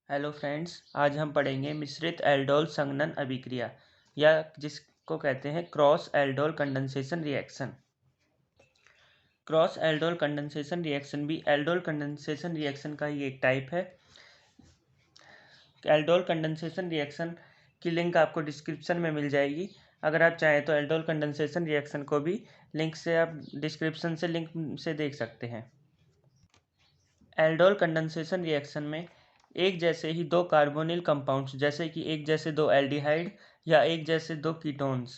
Hello friends, आज हम पढ़ेंगे मिश्रित एल्डोल संघनन अभिक्रिया या जिसको कहते हैं cross aldol condensation reaction. Cross aldol condensation reaction भी एल्डोल कंडेंसेशन रिएक्शन का ही एक टाइप है। एल्डोल कंडेंसेशन रिएक्शन की लिंक आपको डिस्क्रिप्शन में मिल जाएगी। अगर आप चाहें तो एल्डोल कंडेंसेशन रिएक्शन को भी लिंक से आप डिस्क्रिप्शन से लिंक से देख सकते हैं। एल्डोल कंडेंसेशन रिएक्शन में एक जैसे ही दो कार्बोनिल कंपाउंड्स जैसे कि एक जैसे दो एल्डिहाइड या एक जैसे दो कीटोन्स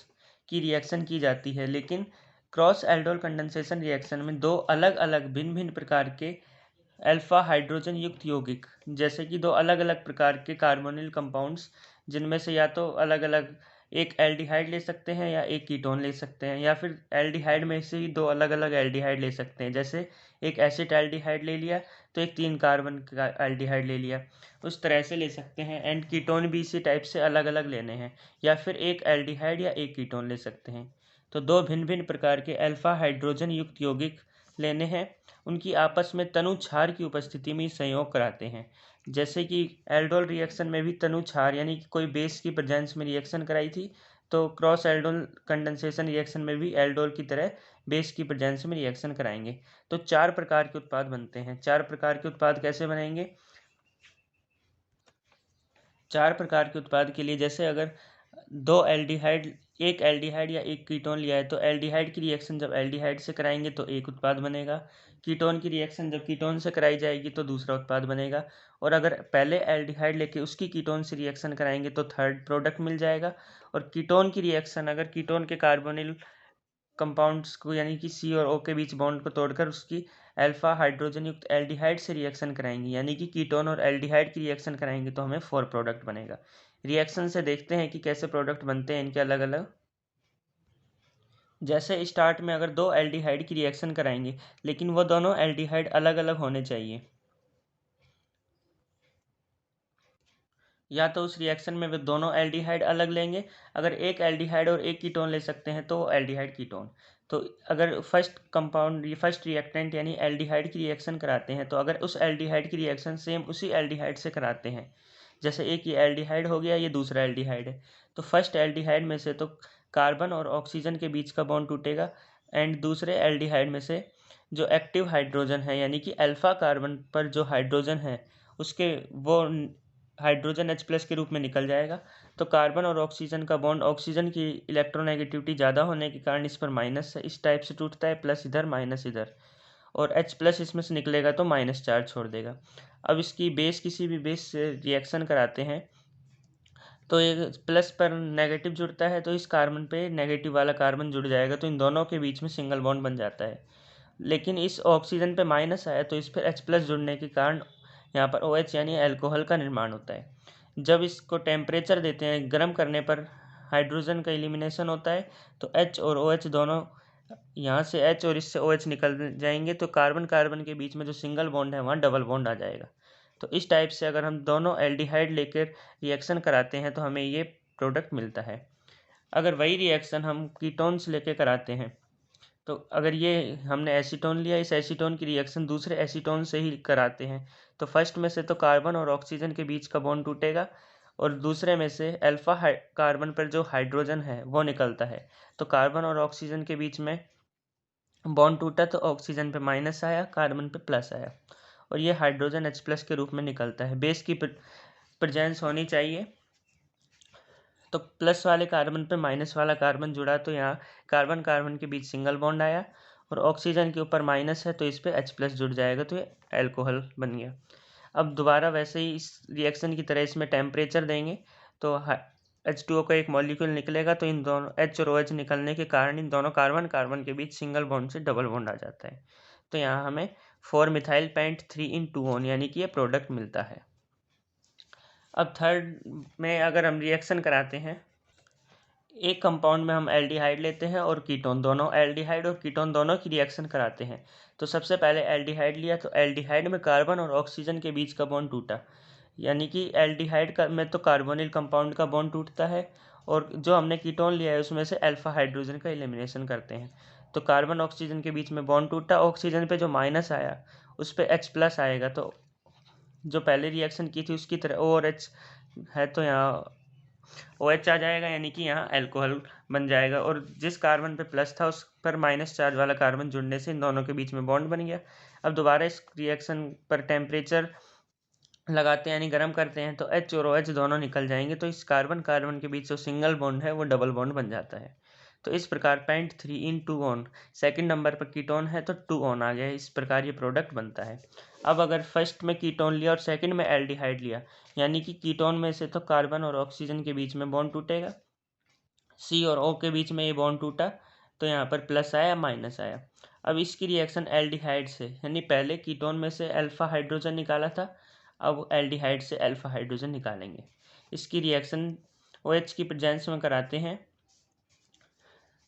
की रिएक्शन की जाती है, लेकिन क्रॉस एल्डोल कंडेंसेशन रिएक्शन में दो अलग अलग भिन्न भिन्न प्रकार के अल्फा हाइड्रोजन युक्त यौगिक जैसे कि दो अलग अलग प्रकार के कार्बोनिल कंपाउंड्स, जिनमें से या तो अलग अलग एक एल्डिहाइड ले सकते हैं या एक कीटोन ले सकते हैं, या फिर एल्डिहाइड में से ही दो अलग अलग एल्डिहाइड ले सकते हैं। जैसे एक एसिड एल्डिहाइड ले लिया तो एक 3 कार्बन का एल्डिहाइड ले लिया, उस तरह से ले सकते हैं। एंड कीटोन भी इसी टाइप से अलग अलग लेने हैं, या फिर एक एल्डिहाइड या एक कीटोन ले सकते हैं। तो दो भिन्न भिन्न प्रकार के अल्फा हाइड्रोजन युक्त यौगिक लेने हैं, उनकी आपस में तनु क्षार की उपस्थिति में संयोग कराते हैं। जैसे कि एल्डोल रिएक्शन में भी तनु क्षार यानी कि कोई बेस की प्रेजेंस में रिएक्शन कराई थी, तो क्रॉस एल्डोल कंडेंसेशन रिएक्शन में भी एल्डोल की तरह बेस की प्रेजेंस में रिएक्शन कराएंगे। तो 4 प्रकार के उत्पाद बनते हैं। 4 प्रकार के उत्पाद कैसे बनेंगे? 4 प्रकार के उत्पाद के लिए, जैसे अगर दो एल्डिहाइड एक एल्डिहाइड या एक कीटोन लिया है तो एल्डिहाइड की रिएक्शन जब एल्डिहाइड से कराएंगे तो एक उत्पाद बनेगा। कीटोन की रिएक्शन जब कीटोन से कराई जाएगी तो दूसरा उत्पाद बनेगा। और अगर पहले एल्डिहाइड लेके उसकी कीटोन से रिएक्शन कराएंगे तो थर्ड प्रोडक्ट मिल जाएगा। और कीटोन की रिएक्शन अगर कीटोन के कार्बोनिल कंपाउंड्स को यानी कि सी और ओ के बीच बॉन्ड को तोड़कर उसकी अल्फा हाइड्रोजन युक्त एल्डिहाइड से रिएक्शन कराएंगे, यानी कि कीटोन और एल्डिहाइड की रिएक्शन कराएंगे, तो हमें 4 प्रोडक्ट बनेगा। रिएक्शन से देखते हैं कि कैसे प्रोडक्ट बनते हैं इनके अलग अलग। जैसे स्टार्ट में अगर दो एल्डिहाइड की रिएक्शन कराएंगे, लेकिन वो दोनों एल्डिहाइड अलग अलग होने चाहिए, या तो उस रिएक्शन में वे दोनों एल्डिहाइड अलग लेंगे। अगर एक एल्डिहाइड और एक कीटोन ले सकते हैं तो वो एल्डिहाइड कीटोन। तो अगर फर्स्ट रिएक्टेंट यानी एल्डिहाइड की रिएक्शन कराते हैं, तो अगर उस एल्डिहाइड की रिएक्शन सेम उसी एल्डिहाइड से कराते हैं, जैसे एक ये एल्डिहाइड हो गया, ये दूसरा एल्डिहाइड है, तो फर्स्ट एल्डिहाइड में से तो कार्बन और ऑक्सीजन के बीच का बॉन्ड टूटेगा। एंड दूसरे एल्डिहाइड में से जो एक्टिव हाइड्रोजन है यानी कि अल्फा कार्बन पर जो हाइड्रोजन है उसके वो हाइड्रोजन H+ के रूप में निकल जाएगा। तो कार्बन और ऑक्सीजन का बॉन्ड, ऑक्सीजन की इलेक्ट्रोनेगेटिविटी ज़्यादा होने के कारण इस पर माइनस है, इस टाइप से टूटता है, प्लस इधर माइनस इधर, और H+ इसमें से निकलेगा तो माइनस चार्ज छोड़ देगा। अब इसकी बेस किसी भी बेस से रिएक्शन कराते हैं तो ये प्लस पर नेगेटिव जुड़ता है, तो इस कार्बन पे नेगेटिव वाला कार्बन जुड़ जाएगा, तो इन दोनों के बीच में सिंगल बॉन्ड बन जाता है। लेकिन इस ऑक्सीजन पे माइनस आया तो इस पर H+ जुड़ने के कारण यहाँ पर OH यानी अल्कोहल का निर्माण होता है। जब इसको टेम्परेचर देते हैं, गर्म करने पर हाइड्रोजन का एलिमिनेशन होता है, तो H और OH दोनों, यहाँ से H और इससे OH निकल जाएंगे, तो कार्बन कार्बन के बीच में जो सिंगल बॉन्ड है वहाँ डबल बॉन्ड आ जाएगा। तो इस टाइप से अगर हम दोनों एल्डिहाइड लेकर रिएक्शन कराते हैं तो हमें ये प्रोडक्ट मिलता है। अगर वही रिएक्शन हम कीटोन्स लेके कराते हैं, तो अगर ये हमने एसीटोन लिया, इस एसीटोन की रिएक्शन दूसरे एसीटोन से ही कराते हैं, तो फर्स्ट में से तो कार्बन और ऑक्सीजन के बीच का बॉन्ड टूटेगा, और दूसरे में से अल्फा कार्बन पर जो हाइड्रोजन है वो निकलता है। तो कार्बन और ऑक्सीजन के बीच में बॉन्ड टूटा तो ऑक्सीजन पे माइनस आया, कार्बन पे प्लस आया, और ये हाइड्रोजन H+ के रूप में निकलता है। बेस की प्रेजेंस होनी चाहिए, तो प्लस वाले कार्बन पे माइनस वाला कार्बन जुड़ा तो यहाँ कार्बन कार्बन के बीच सिंगल बॉन्ड आया, और ऑक्सीजन के ऊपर माइनस है तो इस पर H+ जुड़ जाएगा, तो ये अल्कोहल बन गया। अब दोबारा वैसे ही इस रिएक्शन की तरह इसमें टेम्परेचर देंगे तो H2O का एक मॉलिक्यूल निकलेगा, तो इन दोनों H और OH निकलने के कारण इन दोनों कार्बन कार्बन के बीच सिंगल बॉन्ड से डबल बॉन्ड आ जाता है। तो यहाँ हमें 4 मिथाइल पेंट 3 in 2 यानी कि ये प्रोडक्ट मिलता है। अब थर्ड में अगर हम रिएक्शन कराते हैं, एक कंपाउंड में हम एल्डिहाइड लेते हैं और कीटोन, दोनों एल्डिहाइड और कीटोन दोनों की रिएक्शन कराते हैं। तो सबसे पहले एल्डिहाइड लिया, तो एल्डिहाइड में कार्बन और ऑक्सीजन के बीच का बॉन्ड टूटा, यानी कि एल्डिहाइड का में तो कार्बोनिल कंपाउंड का बॉन्ड टूटता है, और जो हमने कीटोन लिया है उसमें से अल्फा हाइड्रोजन का एलिमिनेशन करते हैं। तो कार्बन ऑक्सीजन के बीच में बॉन्ड टूटा, ऑक्सीजन पे जो माइनस आया उस पर H+ आएगा, तो जो पहले रिएक्शन की थी उसकी तरह OH है तो यहाँ OH आ जाएगा, यानी कि यहाँ एल्कोहल बन जाएगा। और जिस कार्बन पे प्लस था उस पर माइनस चार्ज वाला कार्बन जुड़ने से इन दोनों के बीच में बॉन्ड बन गया। अब दोबारा इस रिएक्शन पर टेम्परेचर लगाते हैं यानी गर्म करते हैं तो H और OH दोनों निकल जाएंगे, तो इस कार्बन कार्बन के बीच जो सिंगल बॉन्ड है वो डबल बॉन्ड बन जाता है। तो इस प्रकार pent 3 ene 2 one, second number पर कीटोन है तो 2 ऑन आ गया। इस प्रकार ये प्रोडक्ट बनता है। अब अगर फर्स्ट में कीटोन लिया और सेकंड में एल्डिहाइड लिया, यानी कि कीटोन में से तो कार्बन और ऑक्सीजन के बीच में बॉन्ड टूटेगा, C और O के बीच में ये बॉन्ड टूटा तो यहाँ पर प्लस आया माइनस आया। अब इसकी रिएक्शन एल्डिहाइड से, यानी पहले कीटोन में से अल्फा हाइड्रोजन निकाला था, अब एल्डिहाइड से अल्फा हाइड्रोजन निकालेंगे। इसकी रिएक्शन OH की प्रेजेंस में कराते हैं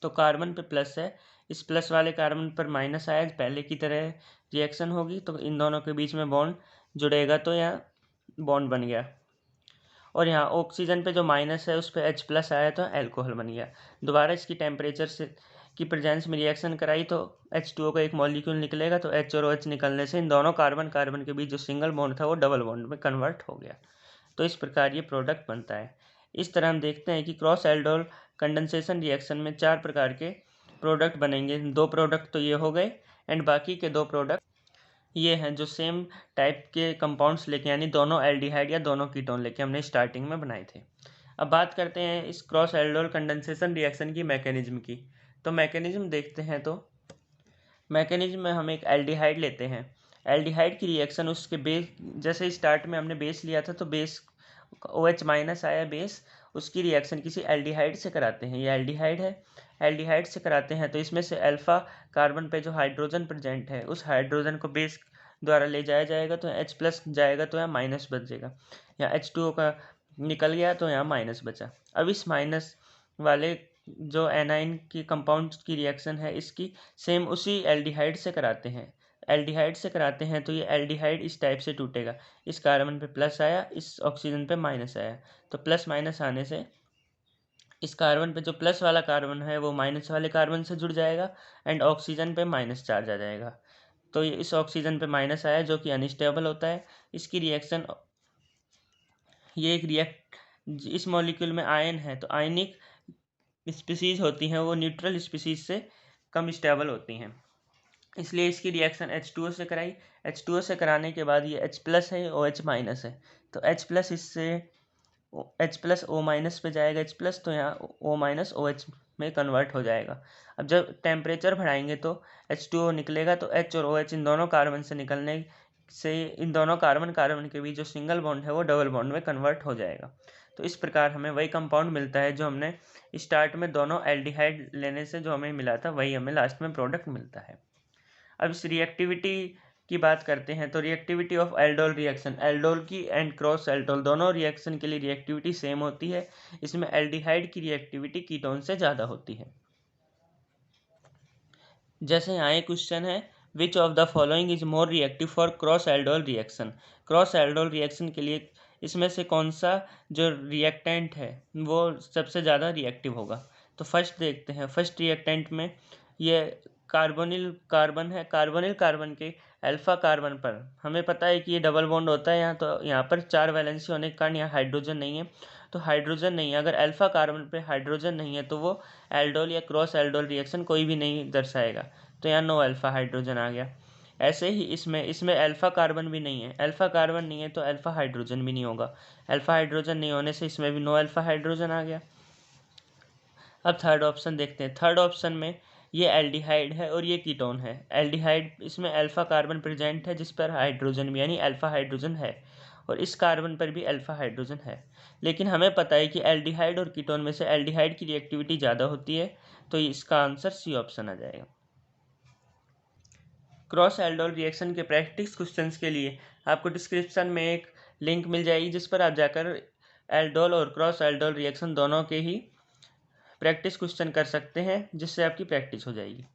तो कार्बन पे प्लस है, इस प्लस वाले कार्बन पर माइनस आया, पहले की तरह रिएक्शन होगी तो इन दोनों के बीच में बॉन्ड जुड़ेगा तो यहाँ बॉन्ड बन गया। और यहाँ ऑक्सीजन पे जो माइनस है उस पर H प्लस आया तो एल्कोहल बन गया। दोबारा इसकी टेम्परेचर से की प्रेजेंस में रिएक्शन कराई तो H2O का एक मॉलिक्यूल निकलेगा, तो H और OH निकलने से इन दोनों कार्बन कार्बन के बीच जो सिंगल बॉन्ड था वो डबल बॉन्ड में कन्वर्ट हो गया। तो इस प्रकार ये प्रोडक्ट बनता है। इस तरह हम देखते हैं कि क्रॉस एल्डोल कंडेंसेशन रिएक्शन में 4 प्रकार के प्रोडक्ट बनेंगे। 2 प्रोडक्ट तो ये हो गए एंड बाकी के 2 प्रोडक्ट ये हैं जो सेम टाइप के कंपाउंड्स लेके, यानी दोनों एल्डिहाइड या दोनों कीटोन लेके हमने स्टार्टिंग में बनाए थे। अब बात करते हैं इस क्रॉस एल्डोल कंडेंसेशन रिएक्शन की मैकेनिज्म की। तो मैकेनिज्म देखते हैं तो मैकेनिज्म में हम एक एल्डिहाइड लेते हैं। एल्डिहाइड की रिएक्शन उसके बेस, जैसे स्टार्ट में हमने बेस लिया था तो बेस OH माइनस आया बेस, उसकी रिएक्शन किसी एल्डिहाइड से कराते हैं। ये एल्डिहाइड है, एल्डिहाइड से कराते हैं तो इसमें से अल्फा कार्बन पे जो हाइड्रोजन प्रेजेंट है उस हाइड्रोजन को बेस द्वारा ले जाया जाएगा तो H प्लस जाएगा तो यहाँ माइनस बचेगा। यहाँ H2O का निकल गया तो यहाँ माइनस बचा। अब इस माइनस वाले जो एनाइन की कंपाउंड की रिएक्शन है इसकी सेम उसी एल्डिहाइड से कराते हैं। एल्डिहाइड से कराते हैं तो ये एल्डिहाइड इस टाइप से टूटेगा, इस कार्बन पे प्लस आया, इस ऑक्सीजन पे माइनस आया, तो प्लस माइनस आने से इस कार्बन पे जो प्लस वाला कार्बन है वो माइनस वाले कार्बन से जुड़ जाएगा एंड ऑक्सीजन पे माइनस चार्ज आ जाएगा। तो ये इस ऑक्सीजन पे माइनस आया जो कि अनस्टेबल होता है। इसकी रिएक्शन, ये एक इस मॉलिक्यूल में आयन है तो आयनिक स्पीसीज होती हैं वो न्यूट्रल स्पीसीज से कम स्टेबल होती हैं, इसलिए इसकी रिएक्शन H2O से कराई। H2O से कराने के बाद ये H प्लस है, OH माइनस है, तो H प्लस इससे H प्लस O माइनस पे जाएगा H प्लस, तो यहाँ O माइनस OH में कन्वर्ट हो जाएगा। अब जब टेम्परेचर बढ़ाएंगे तो H2O निकलेगा तो H और OH इन दोनों कार्बन से निकलने से इन दोनों कार्बन कार्बन के बीच जो सिंगल बॉन्ड है वो डबल बॉन्ड में कन्वर्ट हो जाएगा। तो इस प्रकार हमें वही कंपाउंड मिलता है जो हमने स्टार्ट में दोनों एल्डिहाइड लेने से जो हमें मिला था वही हमें लास्ट में प्रोडक्ट मिलता है। अब इस रिएक्टिविटी की बात करते हैं तो reactivity of aldol reaction, aldol की एंड क्रॉस एल्डोल दोनों रिएक्शन के लिए रिएक्टिविटी सेम होती है। इसमें एल्डिहाइड की रिएक्टिविटी कीटोन से ज़्यादा होती है। जैसे यहाँ एक क्वेश्चन है, which of the following is more reactive for cross aldol reaction. Cross aldol reaction के लिए इसमें से कौन सा जो रिएक्टेंट है वो सबसे ज़्यादा रिएक्टिव होगा। तो फर्स्ट देखते हैं, फर्स्ट रिएक्टेंट में ये कार्बोनिल कार्बन है। कार्बोनिल कार्बन के अल्फा कार्बन पर हमें पता है कि ये डबल बॉन्ड होता है यहाँ, तो यहाँ पर 4 वैलेंसी होने के कारण यहाँ हाइड्रोजन नहीं है, तो हाइड्रोजन नहीं है। अगर अल्फा कार्बन पे हाइड्रोजन नहीं है तो वो एल्डोल या क्रॉस एल्डोल रिएक्शन कोई भी नहीं दर्शाएगा, तो यहाँ नो अल्फा हाइड्रोजन आ गया। ऐसे ही इसमें अल्फा कार्बन भी नहीं है, अल्फा कार्बन नहीं है तो अल्फा हाइड्रोजन भी नहीं होगा, अल्फा हाइड्रोजन नहीं होने से इसमें भी नो अल्फा हाइड्रोजन आ गया। अब थर्ड ऑप्शन देखते हैं। थर्ड ऑप्शन में ये एल्डिहाइड है और ये कीटोन है। एल्डिहाइड, इसमें अल्फा कार्बन प्रेजेंट है जिस पर हाइड्रोजन भी यानी अल्फा हाइड्रोजन है, और इस कार्बन पर भी अल्फा हाइड्रोजन है। लेकिन हमें पता है कि एल्डिहाइड और कीटोन में से एल्डिहाइड की रिएक्टिविटी ज़्यादा होती है, तो इसका आंसर सी ऑप्शन आ जाएगा। क्रॉस एल्डोल रिएक्शन के प्रैक्टिस क्वेश्चंस के लिए आपको डिस्क्रिप्शन में एक लिंक मिल जाएगी जिस पर आप जाकर एल्डोल और क्रॉस एल्डोल रिएक्शन दोनों के ही प्रैक्टिस क्वेश्चन कर सकते हैं, जिससे आपकी प्रैक्टिस हो जाएगी।